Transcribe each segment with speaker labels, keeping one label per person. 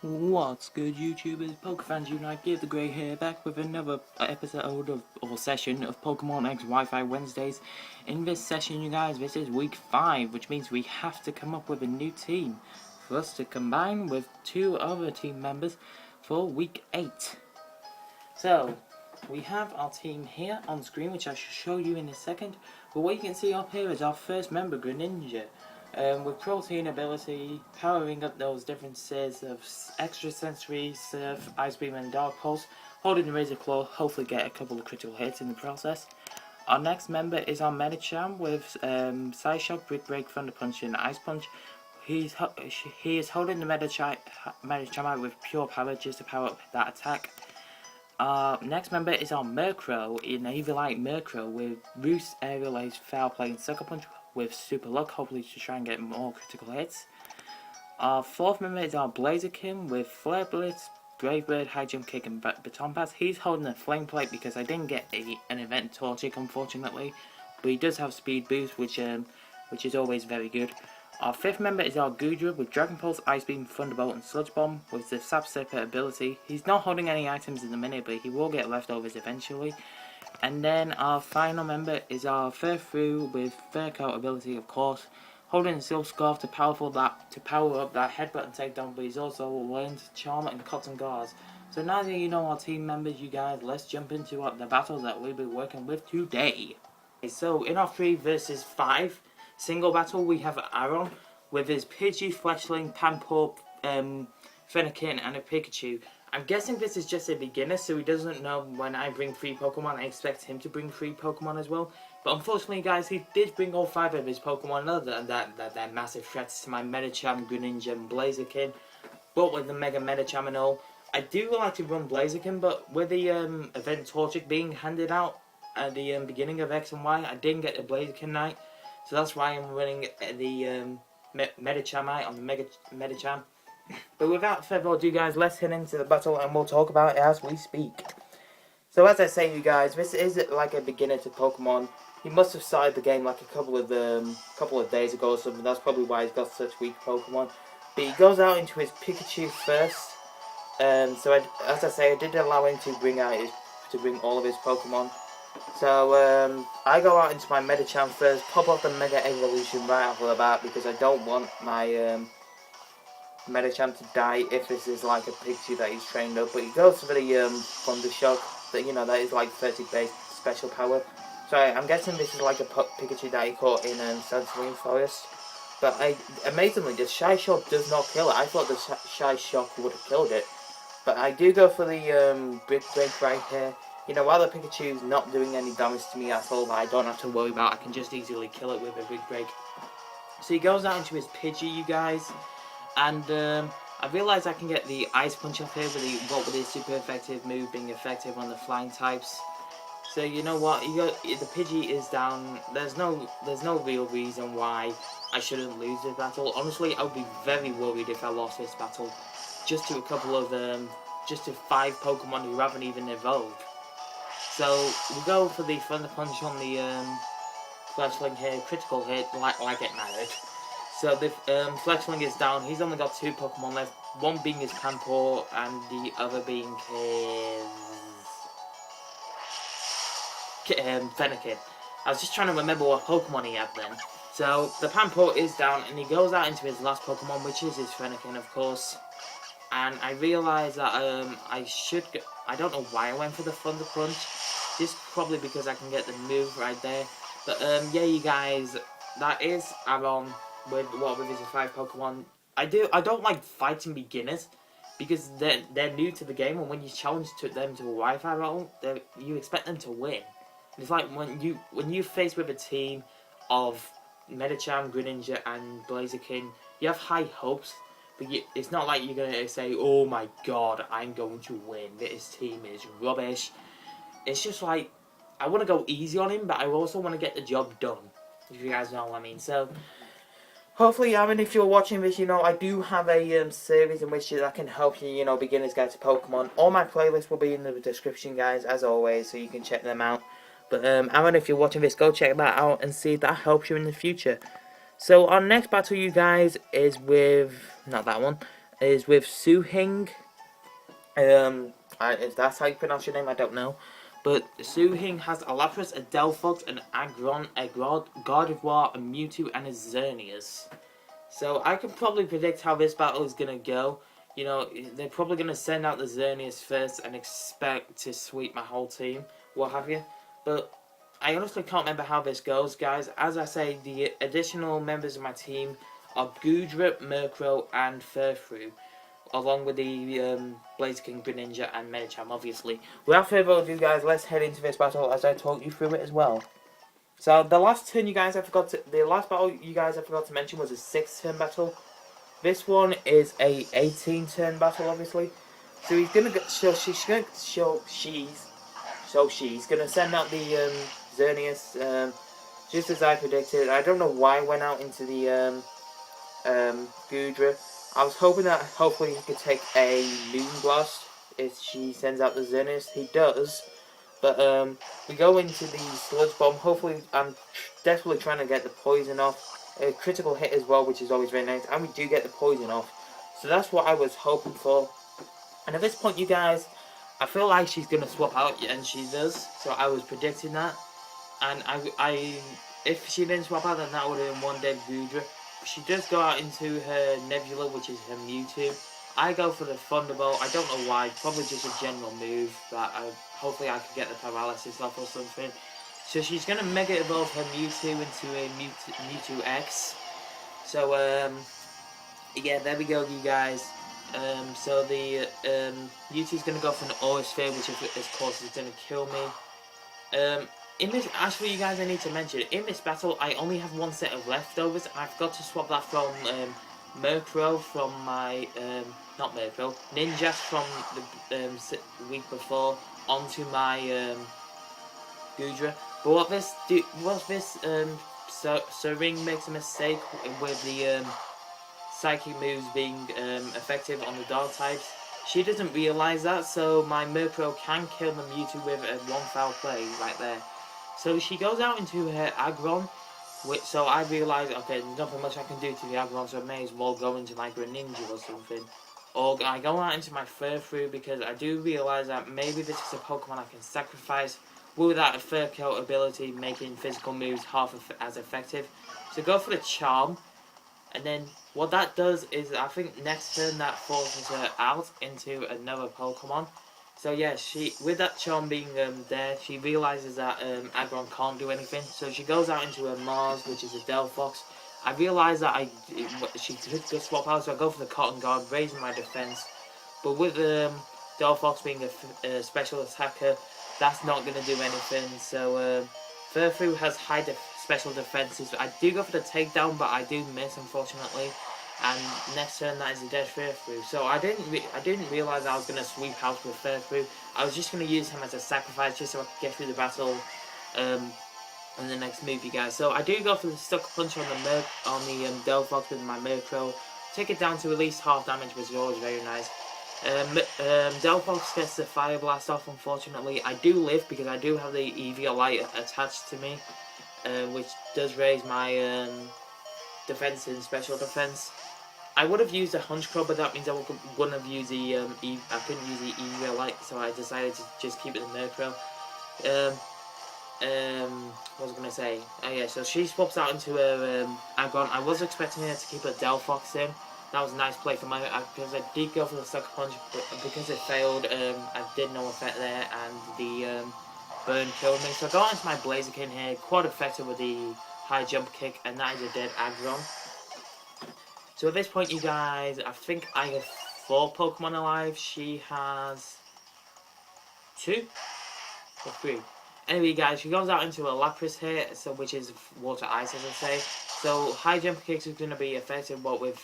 Speaker 1: What's good, YouTubers? Pokefans Unite, Gib The Great here, back with another episode or session of Pokemon X Wi-Fi Wednesdays. In this session, you guys, this is week 5, which means we have to come up with a new team for us to combine with 2 other team members for week 8. So, we have our team here on screen, which I shall show you in a second. But what you can see up here is our first member, Greninja. With protein ability, powering up those differences of extra sensory, surf, ice beam and dark pulse, holding the razor claw, hopefully get a couple of critical hits in the process. Our next member is our Medicham with Side Shock, Brick Break, Thunder Punch and Ice Punch. He is holding the Medicham out with pure power just to power up that attack. Our next member is our Murkrow, an Eviolite Murkrow with Roost, Aerial Ace, Foul Play and Sucker Punch with Super Luck, hopefully to try and get more critical hits. Our fourth member is our Blaziken with Flare Blitz, Brave Bird, High Jump Kick and Baton Pass. He's holding a Flame Plate because I didn't get an event Torchic unfortunately, but he does have Speed Boost which is always very good. Our fifth member is our Goodra with Dragon Pulse, Ice Beam, Thunderbolt and Sludge Bomb with the Sap Sipper ability. He's not holding any items in the minute, but he will get leftovers eventually. And then our final member is our Furfrou with Fur Coat ability, of course, holding a Silk Scarf to power up that headbutt and takedown, but he's also learned Charm and Cotton Gauze. So now that you know our team members, you guys, let's jump into the battles that we'll be working with today. So in our 3 versus 5 single battle, we have Aaron with his Pidgey, Fletchling, Pampor, Fennekin and a Pikachu. I'm guessing this is just a beginner, so he doesn't know when I bring 3 Pokemon. I expect him to bring 3 Pokemon as well. But unfortunately, guys, he did bring all 5 of his Pokemon, other than they're massive threats to my Medicham, Greninja, and Blaziken. But with the Mega Medicham and all, I do like to run Blaziken, but with the event Torchic being handed out at the beginning of X and Y, I didn't get the Blaziken Knight. So that's why I'm running the Medichamite on the Mega Medicham. But without further ado, guys, let's head into the battle and we'll talk about it as we speak. So as I say, you guys, this is like a beginner to Pokemon. He must have started the game like a couple of days ago or something. That's probably why he's got such weak Pokemon. But he goes out into his Pikachu first. So as I say, I did allow him to bring all of his Pokemon. So I go out into my Medicham first, pop off the Mega Evolution right off the bat because I don't want my Medicham to die if this is like a Pikachu that he's trained up. But he goes for the Thunder Shock, that that is like 30 base special power. So I'm guessing this is like a Pikachu that he caught in Santorini Forest. But amazingly, the Shy Shock does not kill it. I thought the Shy Shock would have killed it. But I do go for the Brick Break right here. While the Pikachu's not doing any damage to me at all, that I don't have to worry about, I can just easily kill it with a Brick Break. So he goes out into his Pidgey, you guys. And I realised I can get the Ice Punch off here with his super effective move being effective on the flying types. So you know what, the Pidgey is down. There's no real reason why I shouldn't lose this battle. Honestly, I would be very worried if I lost this battle just to just to 5 Pokemon who haven't even evolved. So we go for the Thunder Punch on the Fletchling here, critical hit, like it mattered. So the Fletchling is down. He's only got 2 Pokemon left. One being his Pampor and the other being his Fennekin. I was just trying to remember what Pokemon he had then. So the Pampor is down and he goes out into his last Pokemon, which is his Fennekin, of course. And I realised that I don't know why I went for the Thunder Punch. Just probably because I can get the move right there. But yeah, you guys, that is Aaron with his 5 Pokemon. I don't like fighting beginners because they're new to the game, and when you challenge them to a Wi-Fi battle, you expect them to win. It's like when you face with a team of Medicham, Greninja, and Blaziken, you have high hopes. But it's not like you're going to say, oh my god, I'm going to win, this team is rubbish. It's just like, I want to go easy on him, but I also want to get the job done, if you guys know what I mean. So, hopefully, Aaron, if you're watching this, I do have a series in which I can help you, beginner's guide to Pokemon. All my playlists will be in the description, guys, as always, so you can check them out. But, Aaron, if you're watching this, go check that out and see if that helps you in the future. So our next battle, you guys, is with, not that one, is with Suhing. If that's how you pronounce your name, I don't know. But Suhing has a Lapras, a Delphox, an Aggron, a Gardevoir, a Mewtwo, and a Xerneas. So I can probably predict how this battle is going to go. You know, they're probably going to send out the Xerneas first and expect to sweep my whole team, what have you. But I honestly can't remember how this goes, guys. As I say, the additional members of my team are Goodra, Murkrow, and Furfrou, along with the Blaziken, Greninja, and Medicham, obviously. Without further ado, guys, let's head into this battle as I talk you through it as well. So the last battle you guys I forgot to mention was a 6-turn battle. This one is a 18-turn battle, obviously. So he's gonna she's gonna send out the Xerneas, just as I predicted. I don't know why I went out into the Goodra. I was hoping that hopefully he could take a Moonblast if she sends out the Xerneas. He does. But we go into the Sludge Bomb. Hopefully, I'm desperately trying to get the poison off. A critical hit as well, which is always very nice. And we do get the poison off. So that's what I was hoping for. And at this point, you guys, I feel like she's going to swap out, and she does. So I was predicting that. And if she didn't swap out, then that would have been one dead Goodra. She does go out into her Nebula, which is her Mewtwo. I go for the Thunderbolt. I don't know why. Probably just a general move that hopefully I could get the paralysis off or something. So she's going to Mega Evolve her Mewtwo into a Mewtwo X. So, yeah, there we go, you guys. So the Mewtwo's going to go for an Aura Sphere, which of course is going to kill me. In this, actually, you guys, I need to mention, in this battle, I only have one set of leftovers, and I forgot to swap that from Murkrow from my, not Murkrow, Ninjas from the week before onto my Goodra. But what this Ring makes a mistake with the Psychic moves being effective on the Dark types. She doesn't realise that, so my Murkrow can kill the Mewtwo with a one foul play right there. So she goes out into her Aggron, so I realise, okay, there's nothing much I can do to the Aggron, so I may as well go into my Greninja or something. Or I go out into my Furfrou because I do realise that maybe this is a Pokemon I can sacrifice without a Fur Coat ability, making physical moves half as effective. So go for the Charm, and then what that does is, I think next turn that forces her out into another Pokemon. So yeah, with that Charm being there, she realises that Aggron can't do anything. So she goes out into a Mars, which is a Delphox. I realise that she could just swap out, so I go for the Cotton Guard, raising my defence. But with Delphox being a special attacker, that's not going to do anything. So Furfrou has high special defences. I do go for the takedown, but I do miss, unfortunately. And next turn, that is a dead Furfrou. So I didn't realise I was going to sweep out with Furfrou. I was just going to use him as a sacrifice, just so I could get through the battle in the next move, you guys. So I do go for the Sucker Punch on the Delphox with my Murkrow. Take it down to at least half damage, which is always very nice. Delphox gets the Fire Blast off, unfortunately. I do live because I do have the EV Light attached to me, which does raise my defense and special defense. I would have used a Hunch Crow, but that means I wouldn't have used the I couldn't use the EV Light, so I decided to just keep it in Murkrow. What was I going to say? Oh yeah, so she swaps out into her Aggron. I was expecting her to keep her Delphox in. That was a nice play for because I did go for the Sucker Punch, but because it failed, I did no effect there, and the burn killed me. So I got into my Blaziken here, quite effective with the high jump kick, and that is a dead Aggron. So at this point, you guys, I think I have 4 Pokemon alive. She has 2 or 3. Anyway, guys, she goes out into a Lapras here, so which is Water Ice, as I say. So high jump kicks is going to be effective, but with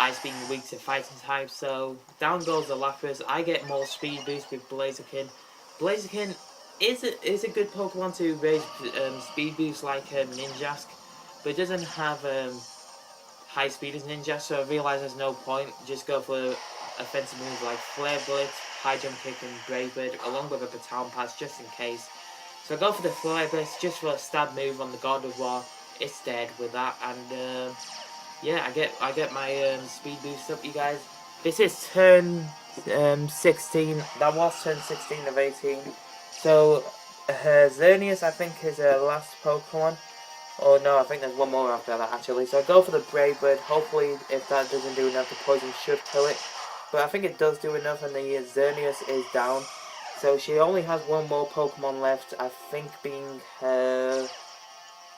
Speaker 1: Ice being weak to fighting types. So down goes the Lapras. I get more speed boost with Blaziken. Blaziken is a good Pokemon to raise speed boost like Ninjask, but it doesn't have high speed as Ninjask, so I realise there's no point. Just go for offensive moves like Flare Blitz, High Jump Kick and Brave Bird, along with a Baton Pass just in case. So I go for the Flare Blitz just for a stab move on the Gardevoir. It's dead with that, and yeah, I get my speed boost up, you guys. This is turn 16. That was turn 16 of 18. So her Xerneas, I think, is her last Pokemon. Oh no, I think there's one more after that actually. So I go for the Brave Bird. Hopefully, if that doesn't do enough, the poison should kill it. But I think it does do enough, and the Xerneas is down. So she only has one more Pokemon left. I think being her.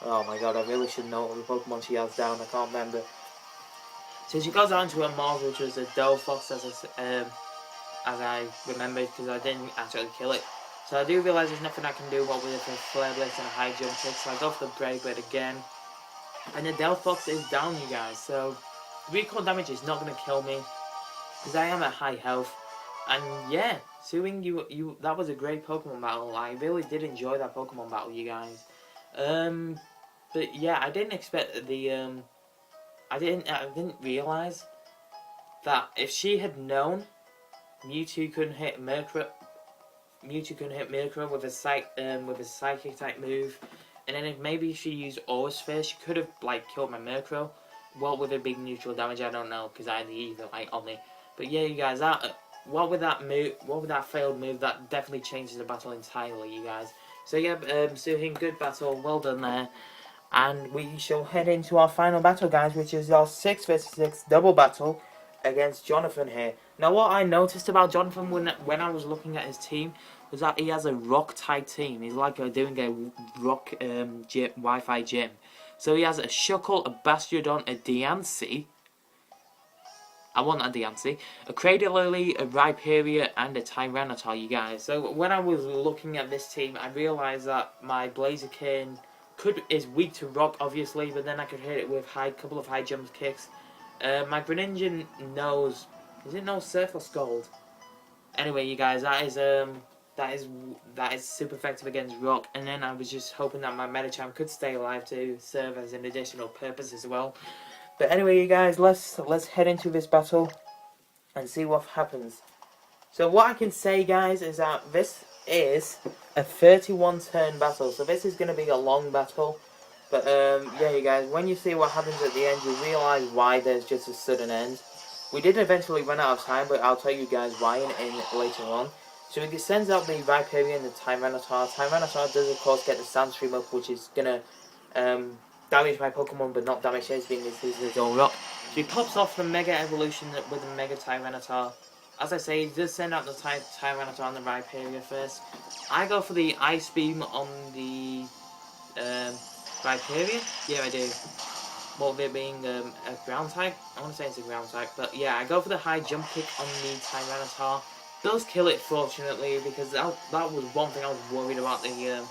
Speaker 1: Oh my god, I really should know what the Pokemon she has down. I can't remember. So she goes on to a Mars, which was a Delphox, as I remembered, because I didn't actually kill it. So I do realise there's nothing I can do what with a Flare Blitz and a high jump kick, so I go for the Brave Bird again. And the Delphox is down, you guys, so recoil damage is not going to kill me, because I am at high health. And yeah, suing you, that was a great Pokemon battle. I really did enjoy that Pokemon battle, you guys. But yeah, I didn't expect the, I didn't realise that if she had known Mewtwo couldn't hit Murkrow with a psychic type move, and then if maybe she used Aura Sphere, she could have like killed my Murkrow. What with a big neutral damage, I don't know, because I had the Ether like on me. But yeah, you guys, what with that failed move, that definitely changes the battle entirely, you guys. So yeah, Suhin, good battle, well done there. And we shall head into our final battle, guys, which is our 6 vs 6 double battle against Jonathan here. Now, what I noticed about Jonathan when I was looking at his team was that he has a rock-type team. He's like doing a rock Wi-Fi gym. So he has a Shuckle, a Bastiodon, a Diancie. I want a Diancie, a Cradillily, a Rhyperior, and a Tyranitar, you guys. So when I was looking at this team, I realised that my Blaziken is weak to rock, obviously, but then I could hit it with couple of high jump kicks. My Greninja knows. Does it know Surf or Scald? Anyway, you guys, that is super effective against rock. And then I was just hoping that my Medicham could stay alive to serve as an additional purpose as well. But anyway, you guys, let's head into this battle and see what happens. So what I can say, guys, is that this is a 31 turn battle, so this is going to be a long battle. But yeah, you guys, when you see what happens at the end, you realise why there's just a sudden end. We did eventually run out of time, but I'll tell you guys why in later on. So he sends out the Rhyperior and the Tyranitar. Tyranitar does, of course, get the Sandstream up, which is going to damage my Pokemon, but not damage his, being his own rock. So he pops off the Mega Evolution with the Mega Tyranitar. As I say, he does send out the Tyranitar on the Rhyperior first. I go for the Ice Beam on the Rhyperior. Yeah, I do. What with it being a ground type? I want to say it's a ground type, but yeah, I go for the high jump kick on the Tyranitar. Does kill it, fortunately, because that was one thing I was worried about, the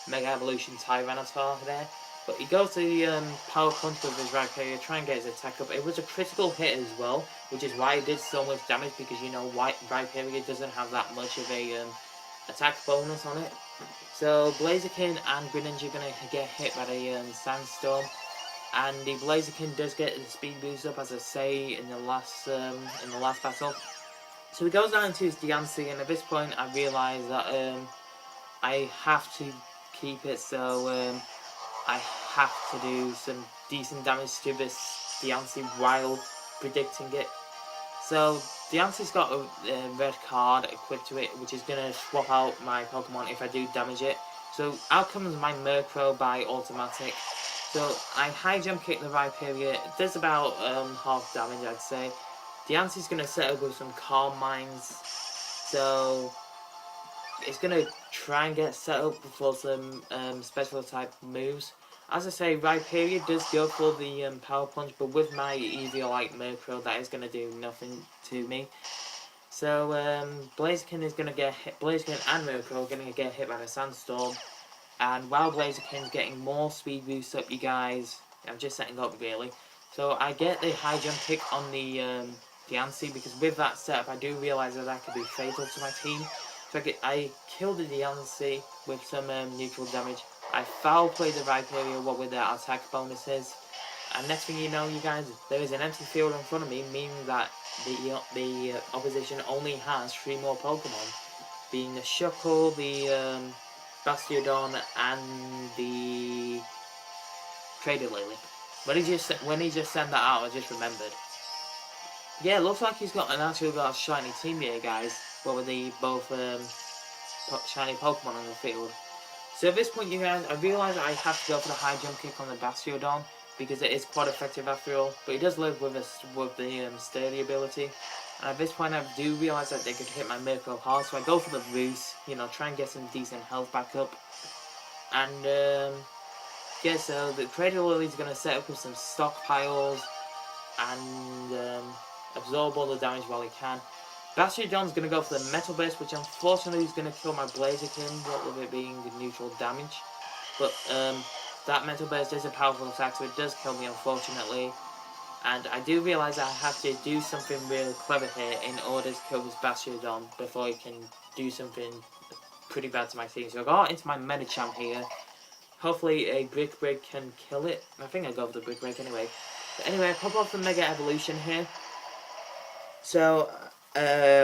Speaker 1: Mega Evolution Tyranitar there. But he goes to the Power Punch with his Rhyperior, try and get his attack up. It was a critical hit as well, which is why it did so much damage, because you know Rhyperior doesn't have that much of a attack bonus on it. So Blaziken and Greninja are going to get hit by the Sandstorm. And the Blaziken does get the speed boost up, as I say, in the last battle. So he goes down into his Diancie, and at this point I realise that I have to keep it, so I have to do some decent damage to this Diancie while predicting it. So Diancie's got a red card equipped to it, which is going to swap out my Pokemon if I do damage it. So out comes my Murkrow by automatic. So I high jump kick the Rhyperior. It does about half damage, I'd say. Diancie's going to set up with some Calm Minds. So it's going to try and get set up for some special type moves. As I say, Rhyperior does go for the Power Punch, but with my Eviolite Murkrow, that is going to do nothing to me. So Blaziken is going to get hit. Blaziken and Murkrow are going to get hit by the Sandstorm. And while Blaziken's getting more speed boost up, you guys, I'm just setting up really. So I get the high jump kick on the Diancie, because with that setup, I do realise that could be fatal to my team. So I kill the Diancie with some neutral damage. I foul play the Rhyperior, what with their attack bonuses. And next thing you know, you guys, there is an empty field in front of me, meaning that the opposition only has 3 more Pokemon, being the Shuckle, the Bastiodon, and the Cradillily. when he just sent that out, I just remembered. Yeah, it looks like he's got a shiny team here, guys. But with the both shiny Pokemon on the field. So at this point, you guys, I realise I have to go for the high jump kick on the Bastiodon because it is quite effective after all. But he does live with the sturdy ability. And at this point, I do realise that they could hit my Miracle hard, so I go for the Roost. You know, try and get some decent health back up. And yeah, so the Cradle Lily's going to set up with some stockpiles and absorb all the damage while he can. Bastiodon's going to go for the Metal Burst, which unfortunately is going to kill my Blaziken, what with it being neutral damage. But that Metal Burst is a powerful attack, so it does kill me unfortunately. And I do realise I have to do something really clever here in order to kill this Bastiodon before he can do something pretty bad to my team. So I got into my Medicham here. Hopefully a Brick Break can kill it. I think I go for the Brick Break anyway. But anyway, I pop off the Mega Evolution here. So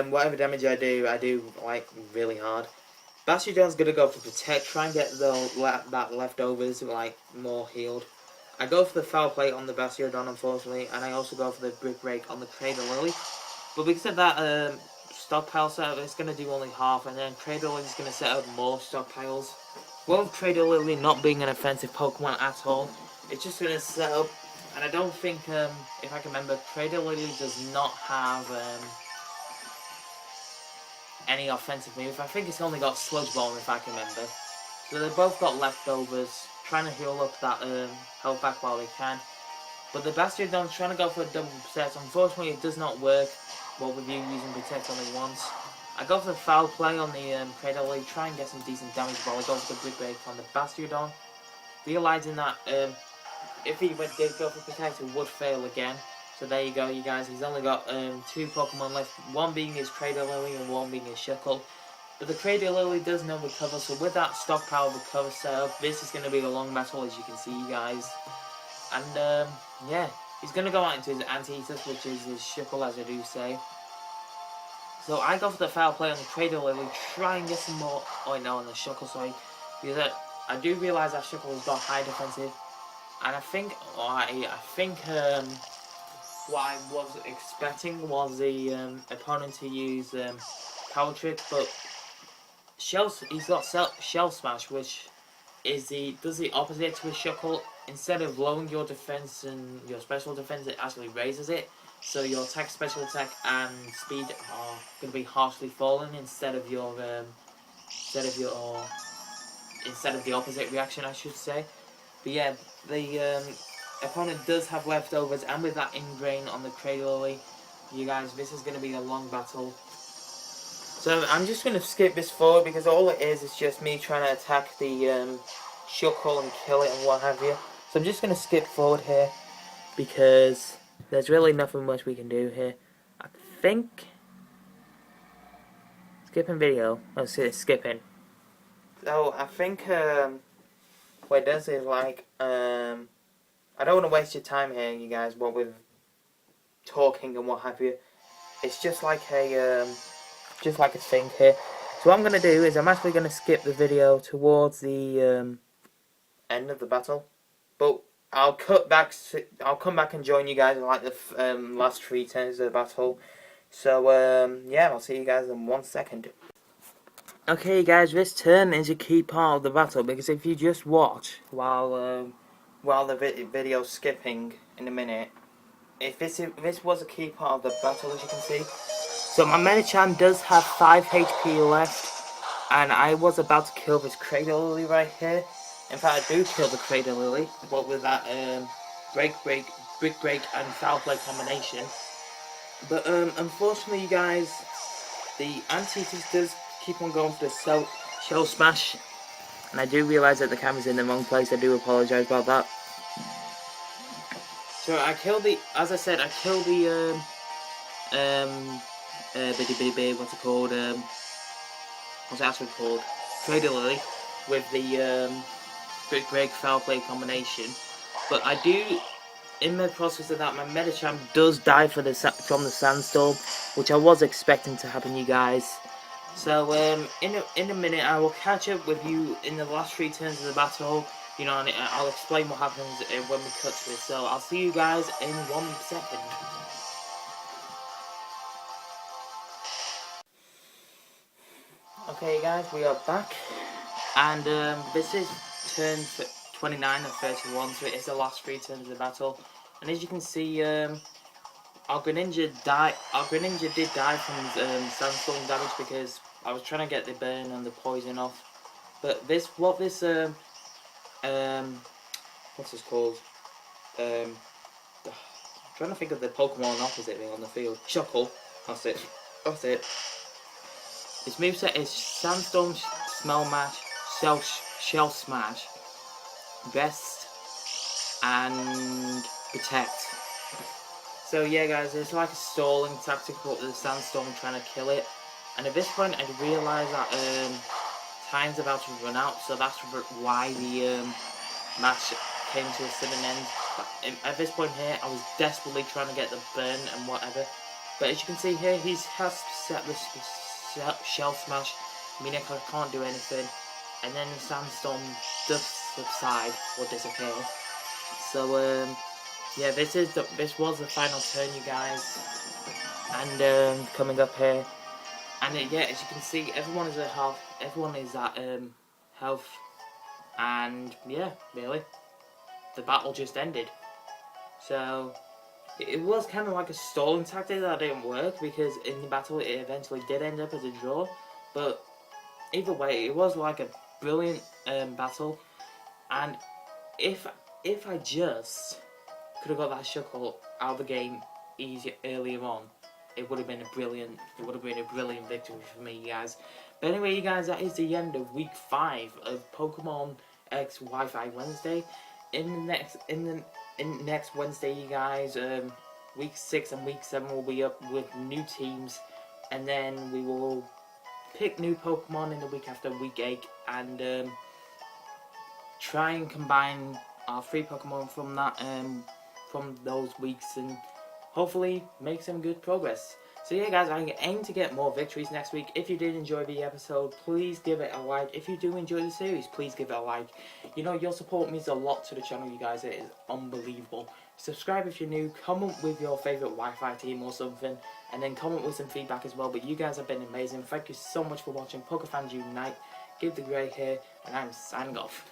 Speaker 1: whatever damage I do like really hard. Bastiodon's gonna go for Protect, try and get that leftovers like more healed. I go for the Foul Play on the Bastiodon unfortunately, and I also go for the Brick Break on the Cradle Lily. But because of that stockpile setup, it's gonna do only half, and then Cradle Lily's gonna set up more stockpiles. Well, with Cradle Lily not being an offensive Pokemon at all, it's just gonna set up. And I don't think, if I can remember, Cradle Lily does not have any offensive move. I think it's only got Sludge Bomb, if I can remember. So they've both got leftovers, trying to heal up that health back while they can. But the Bastiodon's trying to go for a double Protect. Unfortunately, it does not work. What with you using Protect only once. I go for the Foul Play on the Cradle Lily, try and get some decent damage while I go for the Brick Break on the Bastiodon. Realising that if he did go for Protect, it would fail again. So there you go, you guys. He's only got 2 Pokemon left. One being his Cradle Lily and one being his Shuckle. But the Cradle Lily does no recover. So with that stockpile recover setup, this is going to be a long battle, as you can see, you guys. And yeah, he's going to go out into his Anteaters, which is his Shuckle, as I do say. So I go for the Foul Play on the Cradle Lily, try and get some more. Oh no, on the Shuckle, sorry. Because I do realise that Shuckle has got high defensive. And I think what I was expecting was the opponent to use Power Trick, but he's got Shell Smash, which does the opposite to a Shuckle. Instead of lowering your defense and your special defense, it actually raises it. So your attack, special attack, and speed are going to be harshly fallen instead of the opposite reaction, I should say. But yeah, the opponent does have leftovers, and with that Ingrain on the Cradle Lily, you guys, this is going to be a long battle. So I'm just going to skip this forward because all it is just me trying to attack the Shuckle and kill it and what have you. So I'm just going to skip forward here because there's really nothing much we can do here. I think skipping video. Oh, see, skipping. So I think what it does is like I don't want to waste your time here, you guys. What with talking and what have you. It's just like a thing here. So what I'm gonna do is I'm actually gonna skip the video towards the end of the battle, but I'll come back and join you guys in like the last 3 turns of the battle. So yeah, I'll see you guys in 1 second. Okay, guys, this turn is a key part of the battle because if you just watch while the video's skipping in a minute, if this was a key part of the battle, as you can see. So my Medicham does have 5 HP left, and I was about to kill this Cradle Lily right here. In fact, I do kill the Cradle Lily, what with that Brick Break, and Foul Play combination. But unfortunately, you guys, the Anteaters does keep on going for the Shell Smash, and I do realise that the camera's in the wrong place. I do apologise about that. So I killed the, as I said, what's it called? What's it actually called? Cradle Lily with the Brick Break Foul Play combination. But I do, in the process of that, my Medicham does die from the Sandstorm, which I was expecting to happen, you guys. So in a minute, I will catch up with you in the last 3 turns of the battle. you know, and I'll explain what happens when we cut to it. So I'll see you guys in 1 second. Okay guys, we are back, and this is turn 29 of 31, so it is the last 3 turns of the battle. And as you can see, our Greninja did die from sandstorm damage because I was trying to get the burn and the poison off. But what's this called? I'm trying to think of the Pokemon opposite me on the field. Shuckle. That's it. That's it. His moveset is Sandstorm, Smell Mash, Shell Smash, Best, and Protect. So yeah guys, it's like a stalling tactic with the Sandstorm trying to kill it. And at this point I realised that time's about to run out, so that's why the match came to a sudden end. But at this point here, I was desperately trying to get the burn and whatever. But as you can see here, he has set the Shell Smash, meaning I can't do anything. And then the Sandstorm does subside or disappear. So yeah, this was the final turn, you guys. And coming up here, and yeah, as you can see, everyone is at health. Everyone is at health, and yeah, really, the battle just ended. So it was kind of like a stalling tactic that didn't work, because in the battle it eventually did end up as a draw. But either way, it was like a brilliant battle, and if I just could have got that Shuckle out of the game earlier on, it would have been a brilliant victory for me, guys. But anyway, you guys, that is the end of week 5 of Pokemon X Wi-Fi Wednesday. In next Wednesday, you guys, week 6 and week 7 will be up with new teams, and then we will pick new Pokemon in the week after week 8, and try and combine our 3 Pokemon from that from those weeks, and hopefully make some good progress. So yeah guys, I aim to get more victories next week. If you did enjoy the episode, please give it a like. If you do enjoy the series, please give it a like. You know, your support means a lot to the channel, you guys. It is unbelievable. Subscribe if you're new, comment with your favourite Wi-Fi team or something, and then comment with some feedback as well. But you guys have been amazing. Thank you so much for watching. PokeFans Unite, Gib The Great here, and I'm signing off.